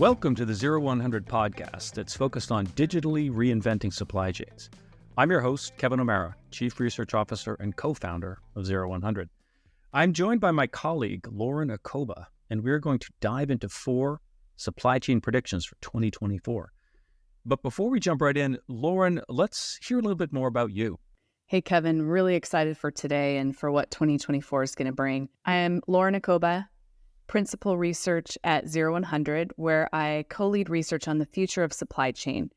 Welcome to the Zero100 podcast that's focused on digitally reinventing supply chains. I'm your host, Kevin O'Mara, Chief Research Officer and co-founder of Zero100. I'm joined by my colleague, Lauren Acoba, and we're going to dive into 4 supply chain predictions for 2024. But before we jump right in, Lauren, let's hear a little bit more about you. Hey, Kevin, really excited for today and for what 2024 is going to bring. I am Lauren Acoba, Principal Research at Zero100, where I co-lead research on the future of supply chain,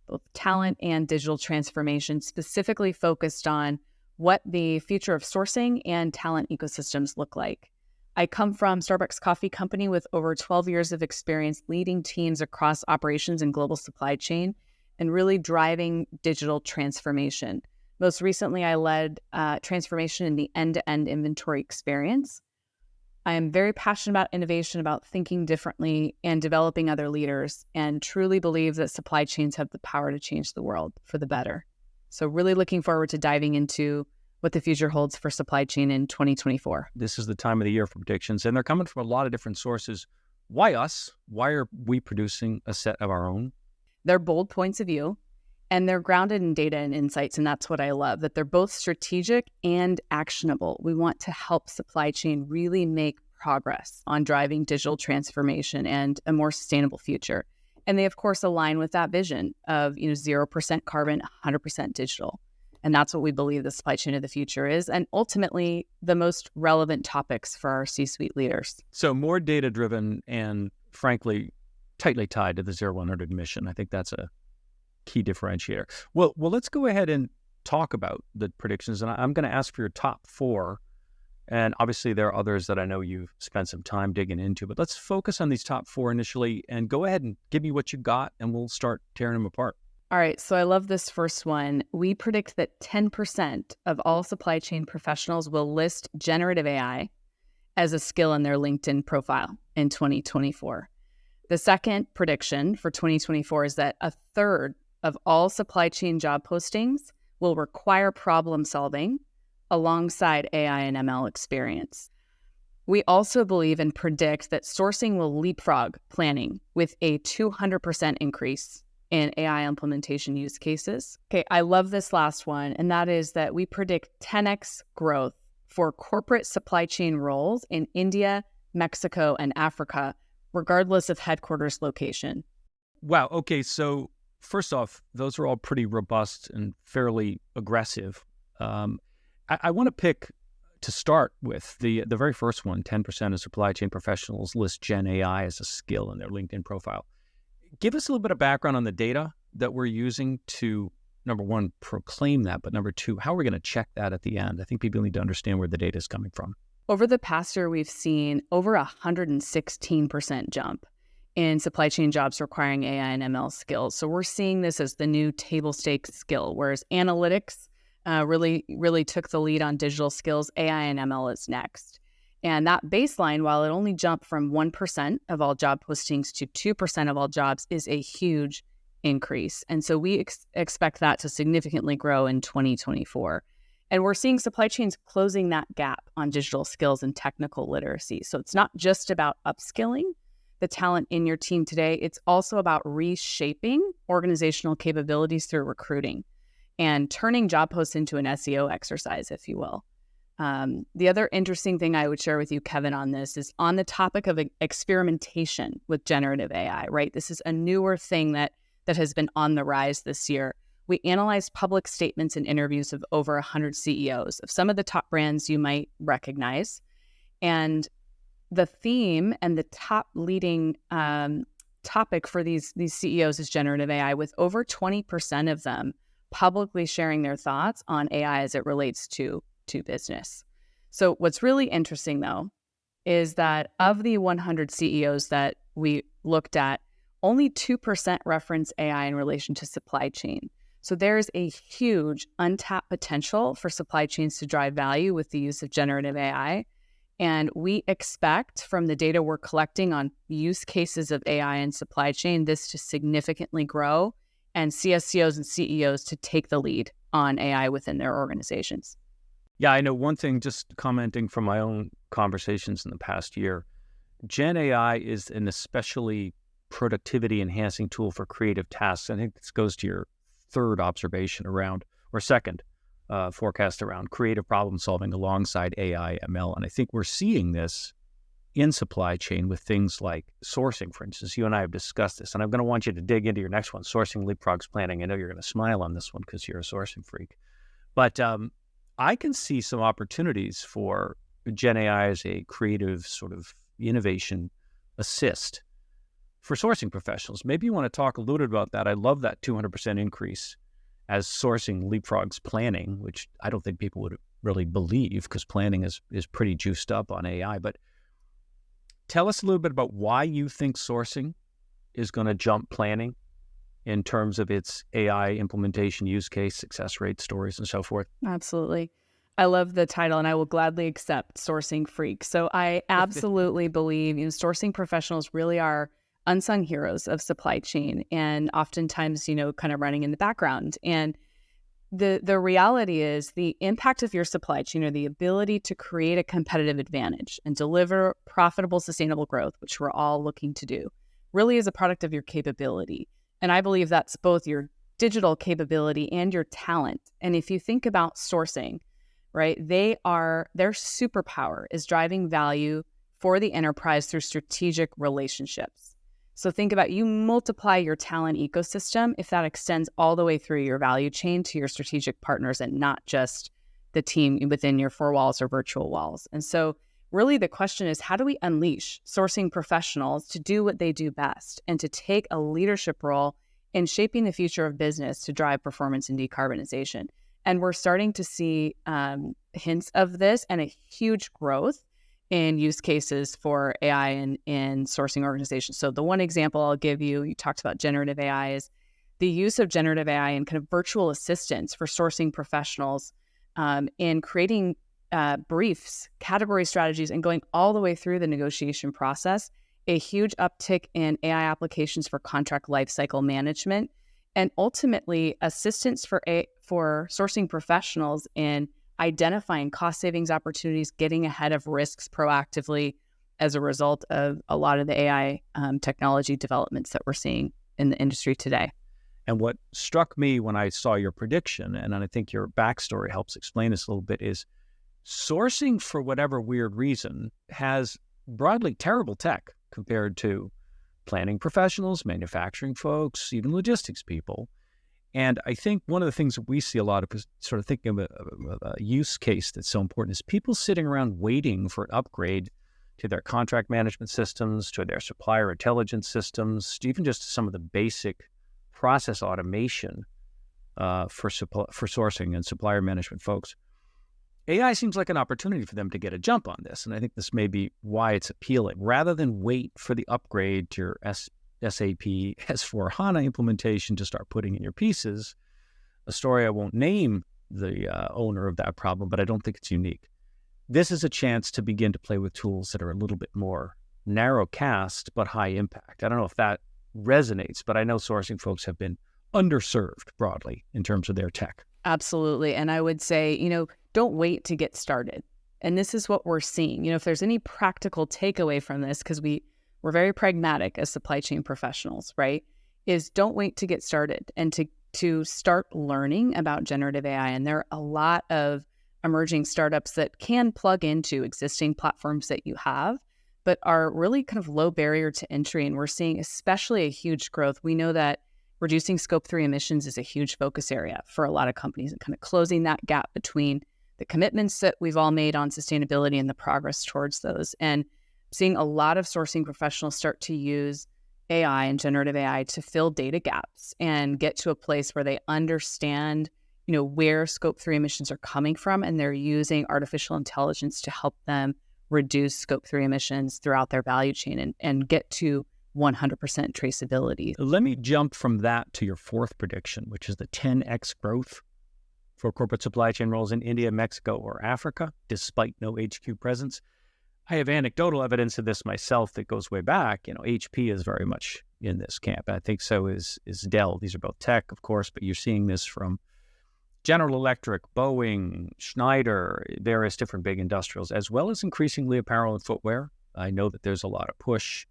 both talent and digital transformation, specifically focused on what the future of sourcing and talent ecosystems look like. I come from Starbucks Coffee Company with over 12 years of experience leading teams across operations and global supply chain and really driving digital transformation. Most recently, I led transformation in the end-to-end inventory experience. I am very passionate about innovation, about thinking differently and developing other leaders, and truly believe that supply chains have the power to change the world for the better. So really looking forward to diving into what the future holds for supply chain in 2024. This is the time of the year for predictions, and they're coming from a lot of different sources. Why us? Why are we producing a set of our own? They're bold points of view, and they're grounded in data and insights, and that's what I love, that they're both strategic and actionable. We want to help supply chain really make progress on driving digital transformation and a more sustainable future. And they, of course, align with that vision of 0% carbon, 100% digital. And that's what we believe the supply chain of the future is, and ultimately the most relevant topics for our C-suite leaders. So more data-driven and, frankly, tightly tied to the Zero100 mission. I think that's a key differentiator. Well, let's go ahead and talk about the predictions. And I'm going to ask for your top 4. And obviously there are others that I know you've spent some time digging into, but let's focus on these top 4 initially and go ahead and give me what you got and we'll start tearing them apart. All right, so I love this first one. We predict that 10% of all supply chain professionals will list generative AI as a skill in their LinkedIn profile in 2024. The second prediction for 2024 is that a third of all supply chain job postings will require problem solving alongside AI and ML experience. We also believe and predict that sourcing will leapfrog planning with a 200% increase in AI implementation use cases. Okay, I love this last one, and that is that we predict 10x growth for corporate supply chain roles in India, Mexico, and Africa, regardless of headquarters location. Wow, okay, so first off, those are all pretty robust and fairly aggressive. I want to pick, to start with, the very first one, 10% of supply chain professionals list Gen AI as a skill in their LinkedIn profile. Give us a little bit of background on the data that we're using to, number one, proclaim that, but number 2, how are we going to check that at the end? I think people need to understand where the data is coming from. Over the past year, we've seen over 116% jump in supply chain jobs requiring AI and ML skills. So we're seeing this as the new table stakes skill, whereas analytics really took the lead on digital skills. AI and ML is next. And that baseline, while it only jumped from 1% of all job postings to 2% of all jobs, is a huge increase. And so we expect that to significantly grow in 2024. And we're seeing supply chains closing that gap on digital skills and technical literacy. So it's not just about upskilling the talent in your team today. It's also about reshaping organizational capabilities through recruiting and turning job posts into an SEO exercise, if you will. The other interesting thing I would share with you, Kevin, on this is on the topic of experimentation with generative AI, right? This is a newer thing that has been on the rise this year. We analyzed public statements and interviews of over 100 CEOs of some of the top brands you might recognize. And the theme and the top leading topic for these CEOs is generative AI, with over 20% of them publicly sharing their thoughts on AI as it relates to business. So what's really interesting, though, is that of the 100 CEOs that we looked at, only 2% reference AI in relation to supply chain. So there's a huge untapped potential for supply chains to drive value with the use of generative AI. And we expect from the data we're collecting on use cases of AI in supply chain, this to significantly grow and CSCOs and CEOs to take the lead on AI within their organizations. Yeah, I know one thing, just commenting from my own conversations in the past year, Gen AI is an especially productivity enhancing tool for creative tasks. I think this goes to your third observation around, or second forecast around creative problem solving alongside AI, ML. And I think we're seeing this in supply chain with things like sourcing, for instance. You and I have discussed this, and I'm going to want you to dig into your next one, sourcing leapfrogs planning. I know you're going to smile on this one because you're a sourcing freak. But I can see some opportunities for Gen AI as a creative sort of innovation assist for sourcing professionals. Maybe you want to talk a little bit about that. I love that 200% increase as sourcing leapfrogs planning, which I don't think people would really believe because planning is pretty juiced up on AI. But tell us a little bit about why you think sourcing is going to jump planning in terms of its AI implementation, use case, success rate, stories, and so forth. Absolutely. I love the title, and I will gladly accept sourcing freak. So I absolutely believe sourcing professionals really are unsung heroes of supply chain, and oftentimes, kind of running in the background. And the reality is the impact of your supply chain, or the ability to create a competitive advantage and deliver profitable, sustainable growth, which we're all looking to do, really is a product of your capability. And I believe that's both your digital capability and your talent. And if you think about sourcing, right, their superpower is driving value for the enterprise through strategic relationships. So think about, you multiply your talent ecosystem if that extends all the way through your value chain to your strategic partners and not just the team within your four walls or virtual walls. And so really the question is, how do we unleash sourcing professionals to do what they do best and to take a leadership role in shaping the future of business to drive performance and decarbonization? And we're starting to see hints of this and a huge growth in use cases for AI in sourcing organizations. So the one example I'll give you, you talked about generative AI, is the use of generative AI and kind of virtual assistants for sourcing professionals in creating briefs, category strategies, and going all the way through the negotiation process. A huge uptick in AI applications for contract lifecycle management, and ultimately assistance for sourcing professionals in identifying cost savings opportunities, getting ahead of risks proactively as a result of a lot of the AI technology developments that we're seeing in the industry today. And what struck me when I saw your prediction, and I think your backstory helps explain this a little bit, is sourcing, for whatever weird reason, has broadly terrible tech compared to planning professionals, manufacturing folks, even logistics people. And I think one of the things that we see a lot of is sort of thinking of a use case that's so important is people sitting around waiting for an upgrade to their contract management systems, to their supplier intelligence systems, even just some of the basic process automation for sourcing and supplier management folks. AI seems like an opportunity for them to get a jump on this. And I think this may be why it's appealing. Rather than wait for the upgrade to your SAP S/4HANA implementation to start putting in your pieces, a story I won't name the owner of that problem, but I don't think it's unique. This is a chance to begin to play with tools that are a little bit more narrow cast, but high impact. I don't know if that resonates, but I know sourcing folks have been underserved broadly in terms of their tech. Absolutely. And I would say, don't wait to get started. And this is what we're seeing. If there's any practical takeaway from this, because we're very pragmatic as supply chain professionals, right, is don't wait to get started and to start learning about generative AI. And there are a lot of emerging startups that can plug into existing platforms that you have, but are really kind of low barrier to entry. And we're seeing especially a huge growth. We know that reducing scope 3 emissions is a huge focus area for a lot of companies, and kind of closing that gap between the commitments that we've all made on sustainability and the progress towards those. And seeing a lot of sourcing professionals start to use AI and generative AI to fill data gaps and get to a place where they understand, where scope 3 emissions are coming from, and they're using artificial intelligence to help them reduce scope 3 emissions throughout their value chain and get to 100% traceability. Let me jump from that to your fourth prediction, which is the 10x growth for corporate supply chain roles in India, Mexico, or Africa, despite no HQ presence. I have anecdotal evidence of this myself that goes way back. HP is very much in this camp. I think so is Dell. These are both tech, of course, but you're seeing this from General Electric, Boeing, Schneider, various different big industrials, as well as increasingly apparel and footwear. I know that there's a lot of push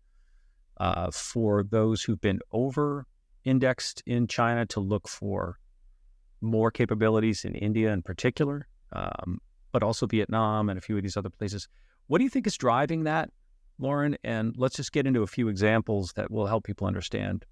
for those who've been over-indexed in China to look for more capabilities in India in particular, but also Vietnam and a few of these other places. What do you think is driving that, Lauren? And let's just get into a few examples that will help people understand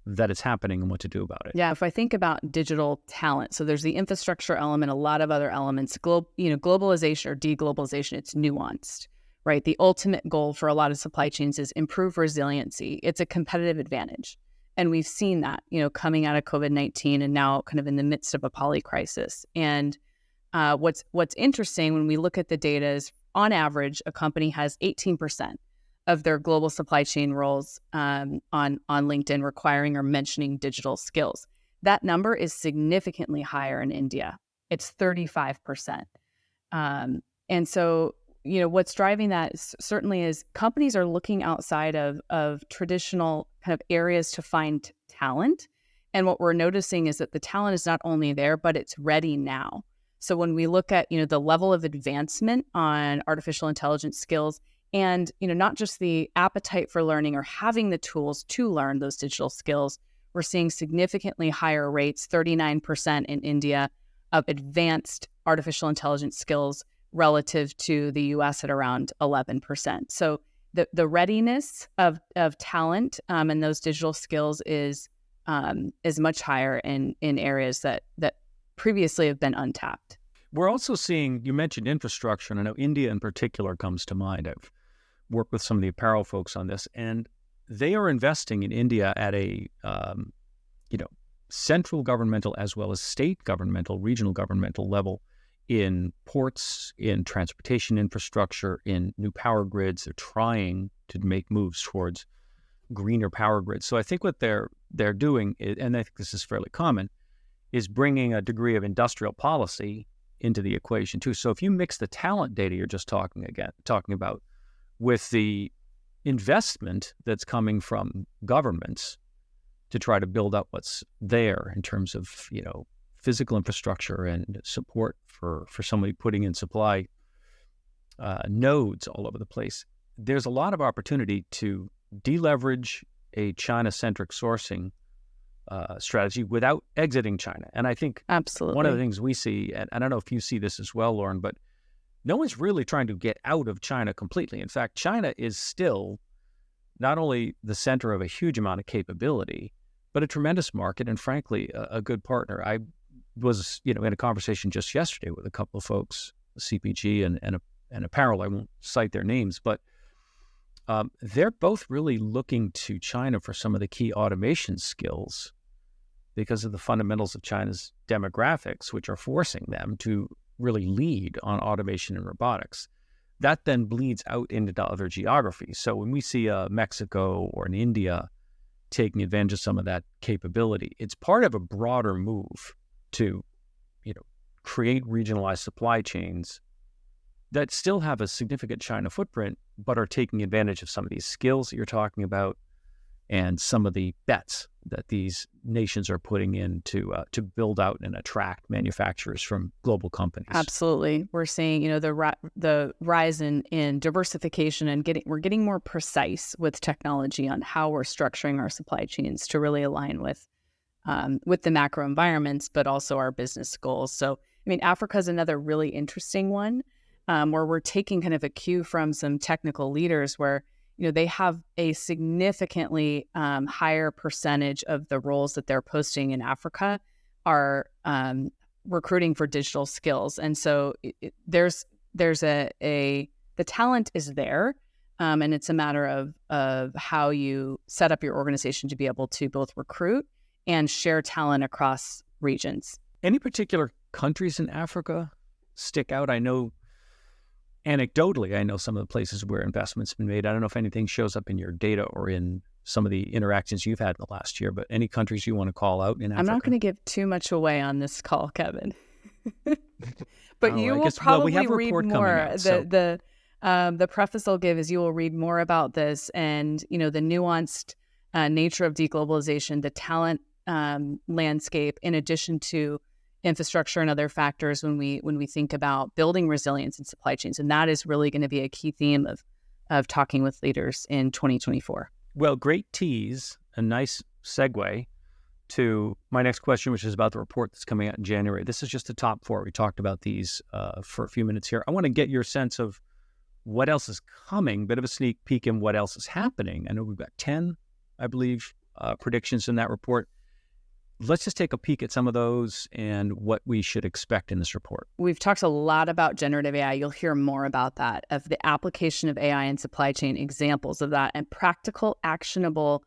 that it's happening and what to do about it. Yeah, if I think about digital talent, so there's the infrastructure element, a lot of other elements. Globalization or deglobalization, it's nuanced, right? The ultimate goal for a lot of supply chains is improve resiliency. It's a competitive advantage. And we've seen that, coming out of COVID-19 and now kind of in the midst of a poly crisis. And what's interesting when we look at the data is, on average, a company has 18% of their global supply chain roles on LinkedIn requiring or mentioning digital skills. That number is significantly higher in India. It's 35%. And so, what's driving that certainly is companies are looking outside of traditional kind of areas to find talent. And what we're noticing is that the talent is not only there, but it's ready now. So when we look at, the level of advancement on artificial intelligence skills, and, not just the appetite for learning or having the tools to learn those digital skills, we're seeing significantly higher rates, 39% in India, of advanced artificial intelligence skills relative to the US at around 11%. So the readiness of talent and those digital skills is much higher in areas that previously have been untapped. We're also seeing, you mentioned infrastructure, and I know India in particular comes to mind. I've worked with some of the apparel folks on this, and they are investing in India at a central governmental as well as state governmental, regional governmental level in ports, in transportation infrastructure, in new power grids. They're trying to make moves towards greener power grids. So I think what they're doing, and I think this is fairly common, is bringing a degree of industrial policy into the equation too. So if you mix the talent data you're just talking about with the investment that's coming from governments to try to build up what's there in terms of, physical infrastructure and support for somebody putting in supply nodes all over the place, there's a lot of opportunity to deleverage a China-centric sourcing strategy without exiting China. And I think absolutely one of the things we see, and I don't know if you see this as well, Lauren, but no one's really trying to get out of China completely. In fact, China is still not only the center of a huge amount of capability, but a tremendous market and, frankly, a good partner. I was, in a conversation just yesterday with a couple of folks, CPG and apparel. I won't cite their names, but they're both really looking to China for some of the key automation skills because of the fundamentals of China's demographics, which are forcing them to really lead on automation and robotics. That then bleeds out into other geographies. So when we see Mexico or an India taking advantage of some of that capability, it's part of a broader move to, create regionalized supply chains that still have a significant China footprint, but are taking advantage of some of these skills that you're talking about and some of the bets that these nations are putting in to build out and attract manufacturers from global companies. Absolutely. We're seeing, the rise in diversification and we're getting more precise with technology on how we're structuring our supply chains to really align with the macro environments, but also our business goals. So, Africa is another really interesting one where we're taking kind of a cue from some technical leaders where, they have a significantly higher percentage of the roles that they're posting in Africa are recruiting for digital skills. And so there's the talent is there, and it's a matter of how you set up your organization to be able to both recruit and share talent across regions. Any particular countries in Africa stick out? I know anecdotally, some of the places where investments have been made. I don't know if anything shows up in your data or in some of the interactions you've had in the last year, but any countries you want to call out in Africa? I'm not going to give too much away on this call, Kevin. But you will probably read more. The preface I'll give is you will read more about this and, the nuanced nature of deglobalization, the talent landscape, in addition to infrastructure and other factors when we think about building resilience in supply chains. And that is really going to be a key theme of talking with leaders in 2024. Well, great tease, a nice segue to my next question, which is about the report that's coming out in January. This is just the top four. We talked about these for a few minutes here. I want to get your sense of what else is coming, bit of a sneak peek in what else is happening. I know we've got 10, I believe, predictions in that report. Let's just take a peek at some of those and what we should expect in this report. We've talked a lot about generative AI. You'll hear more about that, of the application of AI in supply chain, examples of that, and practical, actionable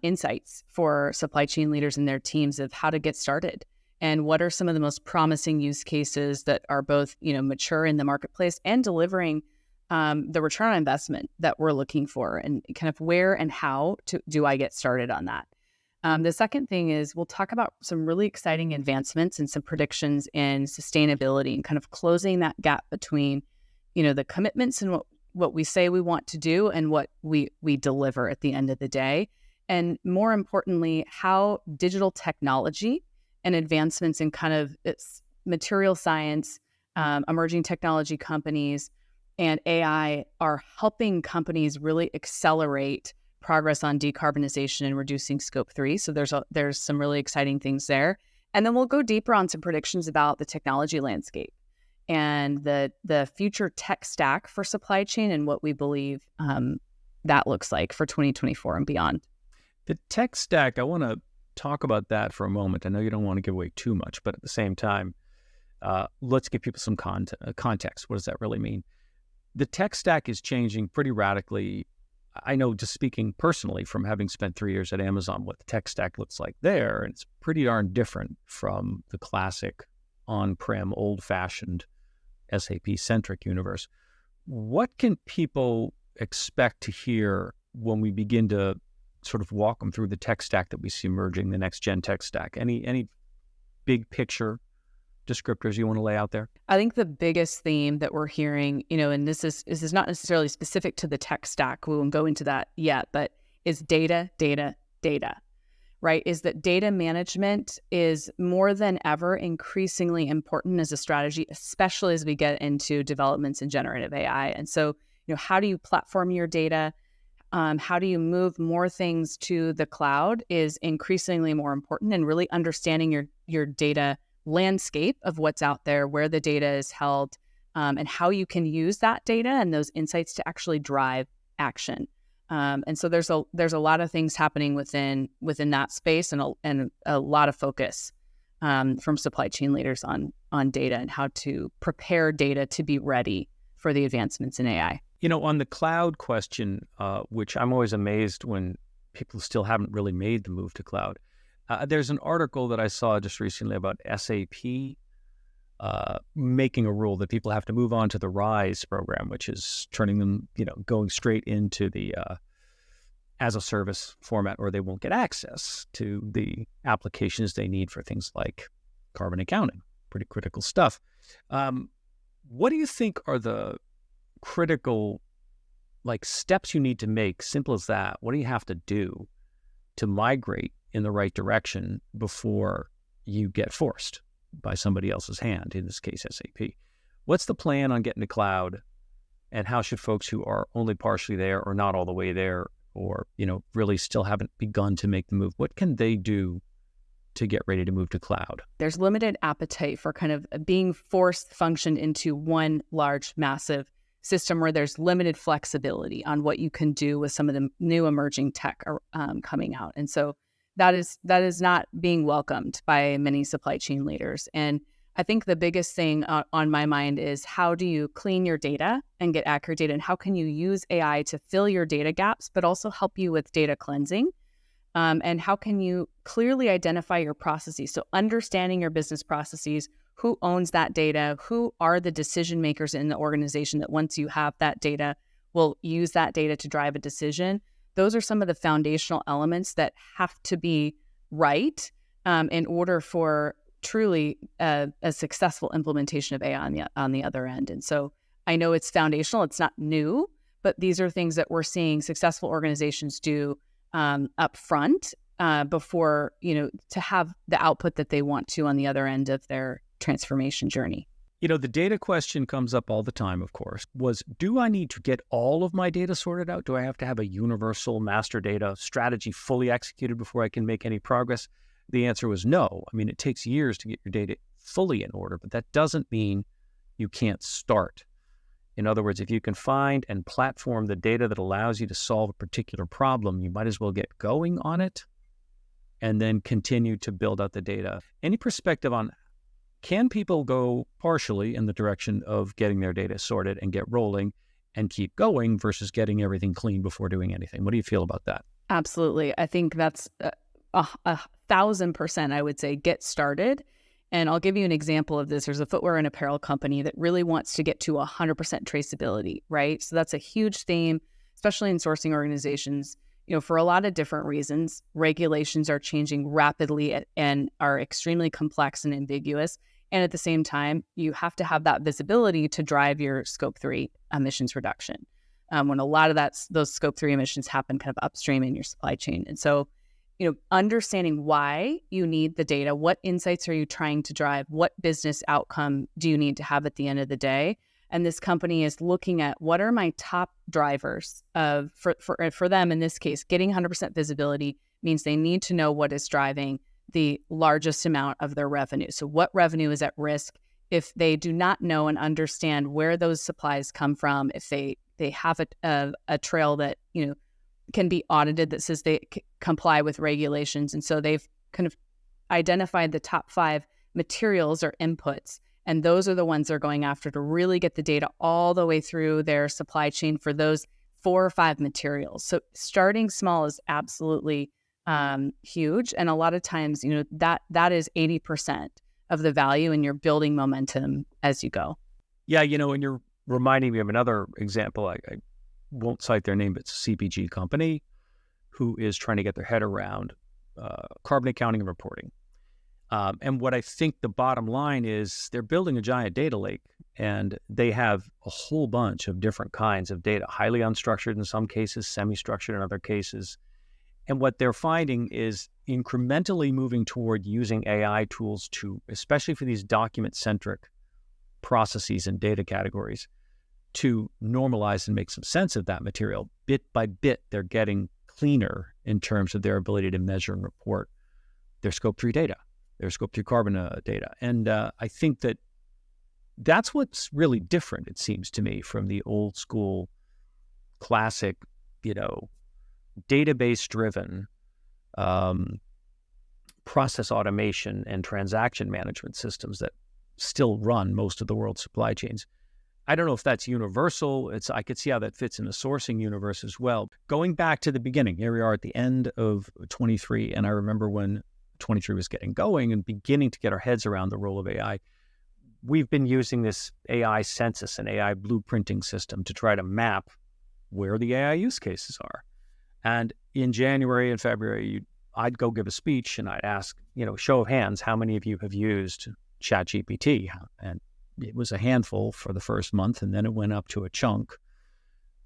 insights for supply chain leaders and their teams of how to get started. And what are some of the most promising use cases that are both, mature in the marketplace and delivering the return on investment that we're looking for, and kind of where and how do I get started on that? The second thing is we'll talk about some really exciting advancements and some predictions in sustainability and kind of closing that gap between, the commitments and what we say we want to do and what we deliver at the end of the day. And more importantly, how digital technology and advancements in kind of its material science, emerging technology companies, and AI are helping companies really accelerate progress on decarbonization and reducing scope 3. So there's some really exciting things there. And then we'll go deeper on some predictions about the technology landscape and the future tech stack for supply chain and what we believe that looks like for 2024 and beyond. The tech stack, I want to talk about that for a moment. I know you don't want to give away too much, but at the same time, let's give people some context. What does that really mean? The tech stack is changing pretty radically. I know, just speaking personally from having spent 3 years at Amazon, what the tech stack looks like there, and it's pretty darn different from the classic on-prem, old-fashioned SAP-centric universe. What can people expect to hear when we begin to sort of walk them through the tech stack that we see emerging, the next-gen tech stack? Any big picture descriptors you want to lay out there? I think the biggest theme that we're hearing, and this is not necessarily specific to the tech stack, we won't go into that yet, but is data, right? Is that data management is more than ever increasingly important as a strategy, especially as we get into developments in generative AI. And so, how do you platform your data? How do you move more things to the cloud is increasingly more important, and really understanding your data landscape of what's out there, where the data is held, and how you can use that data and those insights to actually drive action. And so there's a lot of things happening within that space, and a lot of focus from supply chain leaders on data and how to prepare data to be ready for the advancements in AI. On the cloud question, which I'm always amazed when people still haven't really made the move to cloud. There's an article that I saw just recently about SAP making a rule that people have to move on to the RISE program, which is turning them, going straight into the as a service format, or they won't get access to the applications they need for things like carbon accounting. Pretty critical stuff. What do you think are the critical steps you need to make? Simple as that. What do you have to do to migrate in the right direction before you get forced by somebody else's hand, in this case, SAP? What's the plan on getting to cloud, and how should folks who are only partially there or not all the way there, or, really still haven't begun to make the move, what can they do to get ready to move to cloud? There's limited appetite for kind of being forced functioned into one large, massive system where there's limited flexibility on what you can do with some of the new emerging tech coming out. And so that is not being welcomed by many supply chain leaders. And I think the biggest thing on my mind is, how do you clean your data and get accurate data? And how can you use AI to fill your data gaps, but also help you with data cleansing? And how can you clearly identify your processes? So understanding your business processes, who owns that data, who are the decision makers in the organization that once you have that data, will use that data to drive a decision. Those are some of the foundational elements that have to be right in order for truly a successful implementation of AI on the other end. And so I know it's foundational, it's not new, but these are things that we're seeing successful organizations do up front before, to have the output that they want to on the other end of their transformation journey. The data question comes up all the time, of course, do I need to get all of my data sorted out? Do I have to have a universal master data strategy fully executed before I can make any progress? The answer was no. I mean, it takes years to get your data fully in order, but that doesn't mean you can't start. In other words, if you can find and platform the data that allows you to solve a particular problem, you might as well get going on it and then continue to build out the data. Any perspective on, can people go partially in the direction of getting their data sorted and get rolling and keep going versus getting everything clean before doing anything? What do you feel about that? Absolutely. I think that's 1,000%, I would say, get started. And I'll give you an example of this. There's a footwear and apparel company that really wants to get to 100% traceability, right? So that's a huge theme, especially in sourcing organizations. For a lot of different reasons, regulations are changing rapidly and are extremely complex and ambiguous. And at the same time, you have to have that visibility to drive your Scope 3 emissions reduction. When a lot of those Scope 3 emissions happen kind of upstream in your supply chain. And so, understanding why you need the data, what insights are you trying to drive, what business outcome do you need to have at the end of the day? And this company is looking at what are my top drivers for them. In this case, getting 100% visibility means they need to know what is driving the largest amount of their revenue. So what revenue is at risk? If they do not know and understand where those supplies come from, if they have a trail that can be audited that says they comply with regulations, and so they've kind of identified the top 5 materials or inputs, and those are the ones they're going after to really get the data all the way through their supply chain for those 4 or 5 materials. So starting small is absolutely huge. And a lot of times, that is 80% of the value, and you're building momentum as you go. Yeah, and you're reminding me of another example. I won't cite their name, but it's a CPG company who is trying to get their head around carbon accounting and reporting. And what I think the bottom line is, they're building a giant data lake, and they have a whole bunch of different kinds of data, highly unstructured in some cases, semi-structured in other cases. And what they're finding is incrementally moving toward using AI tools to, especially for these document-centric processes and data categories, to normalize and make some sense of that material. Bit by bit, they're getting cleaner in terms of their ability to measure and report their Scope 3 data, their Scope 3 carbon data. And I think that's what's really different, it seems to me, from the old school, classic, database-driven process automation and transaction management systems that still run most of the world's supply chains. I don't know if that's universal. I could see how that fits in the sourcing universe as well. Going back to the beginning, here we are at the end of 23, and I remember when 23 was getting going and beginning to get our heads around the role of AI. We've been using this AI census and AI blueprinting system to try to map where the AI use cases are. And in January and February, I'd go give a speech and I'd ask, show of hands, how many of you have used ChatGPT? And it was a handful for the first month, and then it went up to a chunk.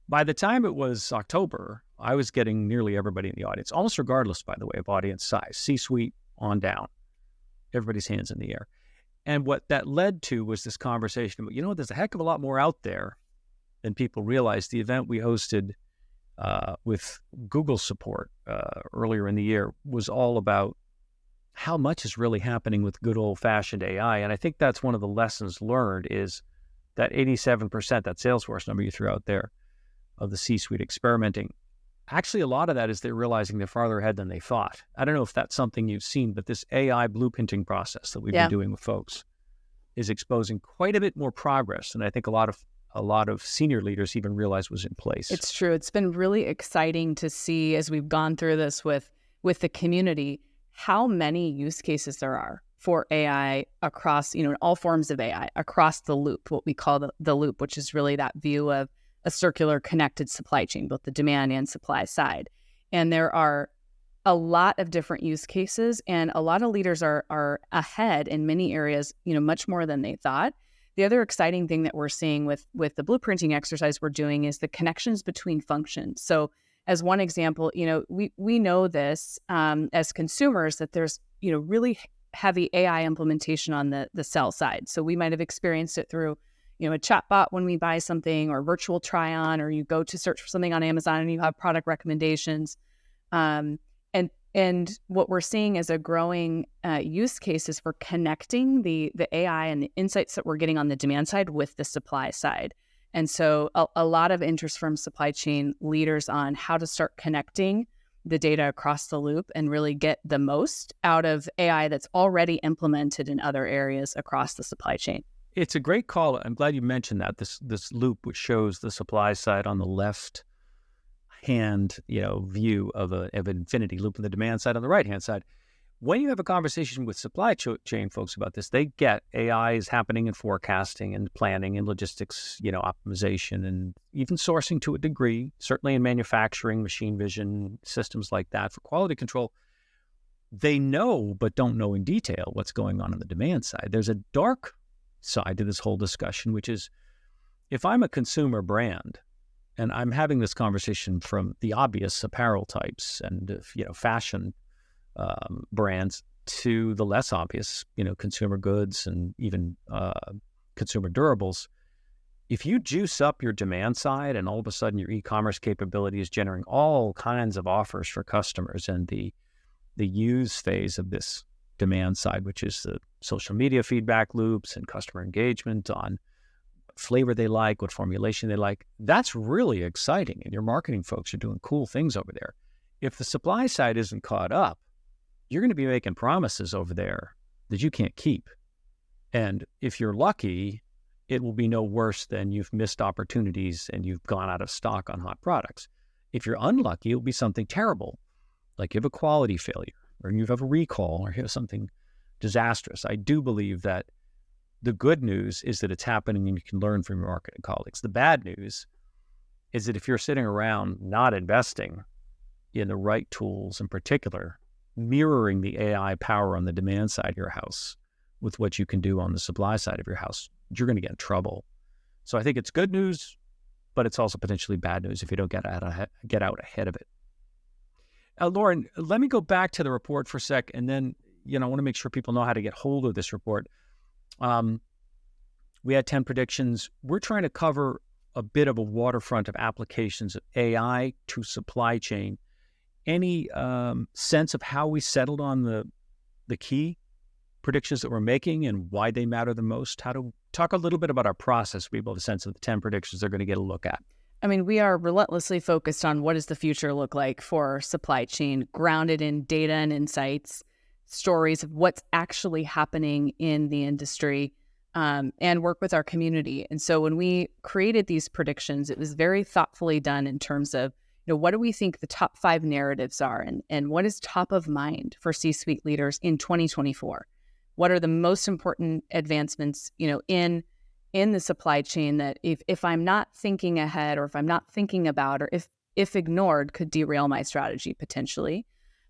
By the time it was October, I was getting nearly everybody in the audience, almost regardless, by the way, of audience size, C-suite on down, everybody's hands in the air. And what that led to was this conversation about, there's a heck of a lot more out there than people realize. The event we hosted with Google support earlier in the year was all about how much is really happening with good old-fashioned AI. And I think that's one of the lessons learned, is that 87%, that Salesforce number you threw out there, of the C-suite experimenting. Actually, a lot of that is they're realizing they're farther ahead than they thought. I don't know if that's something you've seen, but this AI blueprinting process that we've been doing with folks is exposing quite a bit more progress than I think a lot of senior leaders even realized was in place. It's true. It's been really exciting to see, as we've gone through this with the community, how many use cases there are for AI across, all forms of AI, across the loop, what we call the loop, which is really that view of a circular connected supply chain, both the demand and supply side. And there are a lot of different use cases, and a lot of leaders are ahead in many areas, much more than they thought. The other exciting thing that we're seeing with the blueprinting exercise we're doing is the connections between functions. So as one example, we know this as consumers, that there's, really heavy AI implementation on the sell side. So we might have experienced it through, a chatbot when we buy something, or virtual try on, or you go to search for something on Amazon and you have product recommendations. And what we're seeing is a growing use cases for connecting the AI and the insights that we're getting on the demand side with the supply side. And so a lot of interest from supply chain leaders on how to start connecting the data across the loop and really get the most out of AI that's already implemented in other areas across the supply chain. It's a great call. I'm glad you mentioned that. This loop, which shows the supply side on the left hand, view of an infinity loop, and the demand side on the right hand side. When you have a conversation with supply chain folks about this, they get AI is happening in forecasting and planning and logistics, optimization, and even sourcing to a degree, certainly in manufacturing, machine vision, systems like that for quality control. They know, but don't know in detail what's going on the demand side. There's a dark side to this whole discussion, which is if I'm a consumer brand, and I'm having this conversation from the obvious apparel types and, fashion brands to the less obvious, consumer goods and even consumer durables. If you juice up your demand side and all of a sudden your e-commerce capability is generating all kinds of offers for customers, and the use phase of this demand side, which is the social media feedback loops and customer engagement on flavor they like, what formulation they like, that's really exciting. And your marketing folks are doing cool things over there. If the supply side isn't caught up, you're going to be making promises over there that you can't keep. And if you're lucky, it will be no worse than you've missed opportunities and you've gone out of stock on hot products. If you're unlucky, it'll be something terrible, like you have a quality failure, or you have a recall, or you have something disastrous. I do believe that the good news is that it's happening and you can learn from your marketing colleagues. The bad news is that if you're sitting around not investing in the right tools, in particular, mirroring the AI power on the demand side of your house with what you can do on the supply side of your house, you're going to get in trouble. So I think it's good news, but it's also potentially bad news if you don't get out ahead of it. Lauren, let me go back to the report for a sec, and then I want to make sure people know how to get hold of this report. We had 10 predictions. We're trying to cover a bit of a waterfront of applications of AI to supply chain. Any sense of how we settled on the key predictions that we're making and why they matter the most? How to talk a little bit about our process. We have a sense of the 10 predictions they're going to get a look at. I mean, we are relentlessly focused on what does the future look like for supply chain, grounded in data and insights, stories of what's actually happening in the industry, and work with our community. And so when we created these predictions, it was very thoughtfully done in terms of, what do we think the top 5 narratives are, and what is top of mind for C-suite leaders in 2024? What are the most important advancements, in the supply chain that if I'm not thinking ahead, or if I'm not thinking about, or if ignored, could derail my strategy potentially?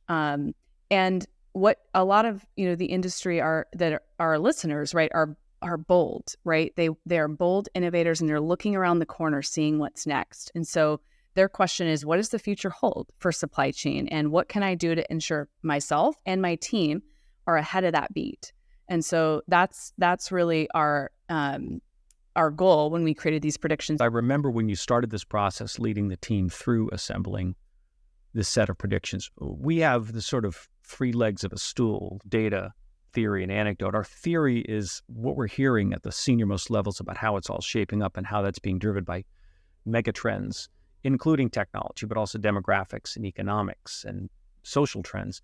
And what a lot of the industry that our listeners, right, are bold, right? They are bold innovators, and they're looking around the corner, seeing what's next. And so their question is, what does the future hold for supply chain, and what can I do to ensure myself and my team are ahead of that beat? And so that's really our goal when we created these predictions. I remember when you started this process, leading the team through assembling this set of predictions. We have the sort of 3 legs of a stool: data, theory, and anecdote. Our theory is what we're hearing at the senior-most levels about how it's all shaping up and how that's being driven by mega trends, including technology, but also demographics and economics and social trends.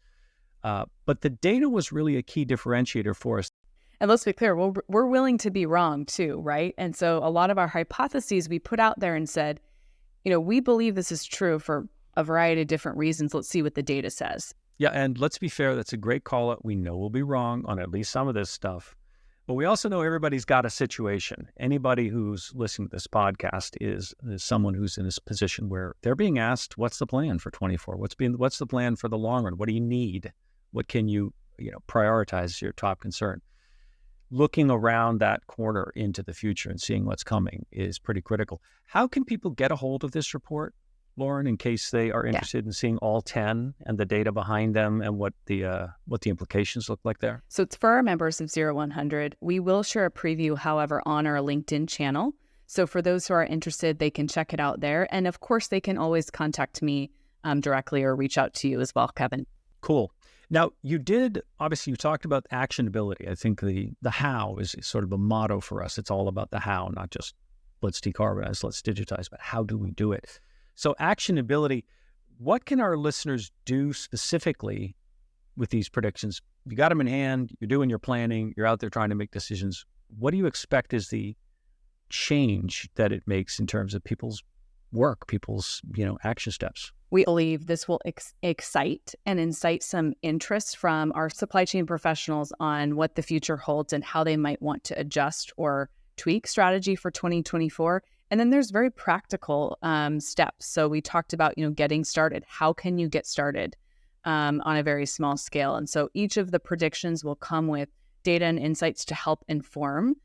But the data was really a key differentiator for us. And let's be clear, we're willing to be wrong too, right? And so a lot of our hypotheses we put out there and said, we believe this is true for a variety of different reasons. Let's see what the data says. Yeah, and let's be fair, that's a great call-out. We know we'll be wrong on at least some of this stuff. But we also know everybody's got a situation. Anybody who's listening to this podcast is someone who's in this position where they're being asked, what's the plan for 24? What's the plan for the long run? What do you need? What can you prioritize as your top concern? Looking around that corner into the future and seeing what's coming is pretty critical. How can people get a hold of this report? Lauren, in case they are interested in seeing all 10 and the data behind them and what the implications look like there? So it's for our members of Zero100. We will share a preview, however, on our LinkedIn channel. So for those who are interested, they can check it out there. And of course, they can always contact me directly or reach out to you as well, Kevin. Cool. Now, you talked about actionability. I think the how is sort of a motto for us. It's all about the how, not just let's decarbonize, let's digitize, but how do we do it? So actionability, what can our listeners do specifically with these predictions? You got them in hand, you're doing your planning, you're out there trying to make decisions. What do you expect is the change that it makes in terms of people's work, people's, action steps? We believe this will excite and incite some interest from our supply chain professionals on what the future holds and how they might want to adjust or tweak strategy for 2024. And then there's very practical steps. So we talked about, getting started. How can you get started on a very small scale? And so each of the predictions will come with data and insights to help inform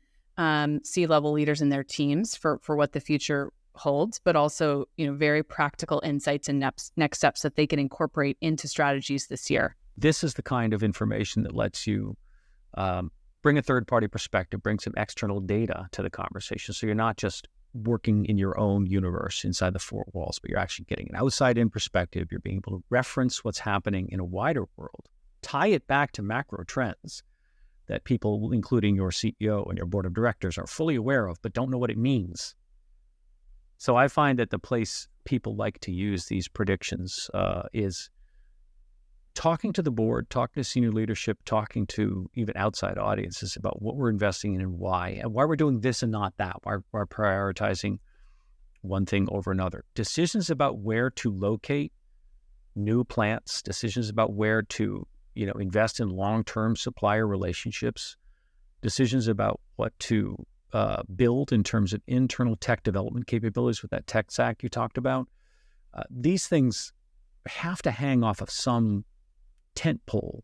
C-level leaders and their teams for what the future holds, but also, very practical insights and next steps that they can incorporate into strategies this year. This is the kind of information that lets you bring a third-party perspective, bring some external data to the conversation. So you're not just working in your own universe inside the four walls, but you're actually getting an outside-in perspective. You're being able to reference what's happening in a wider world, tie it back to macro trends that people, including your CEO and your board of directors, are fully aware of, but don't know what it means. So I find that the place people like to use these predictions is talking to the board, talking to senior leadership, talking to even outside audiences about what we're investing in and why we're doing this and not that, why we're prioritizing one thing over another. Decisions about where to locate new plants, decisions about where to, invest in long-term supplier relationships, decisions about what to build in terms of internal tech development capabilities with that tech stack you talked about. These things have to hang off of some tent pole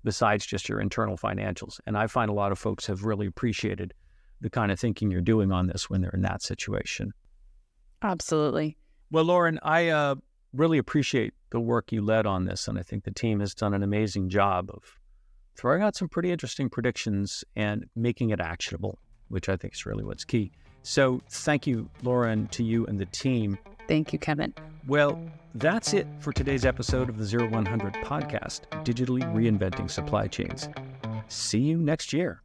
besides just your internal financials. And I find a lot of folks have really appreciated the kind of thinking you're doing on this when they're in that situation. Absolutely. Well, Lauren, I really appreciate the work you led on this. And I think the team has done an amazing job of throwing out some pretty interesting predictions and making it actionable, which I think is really what's key. So thank you, Lauren, to you and the team. Thank you, Kevin. Well, that's it for today's episode of the Zero100 podcast, Digitally Reinventing Supply Chains. See you next year.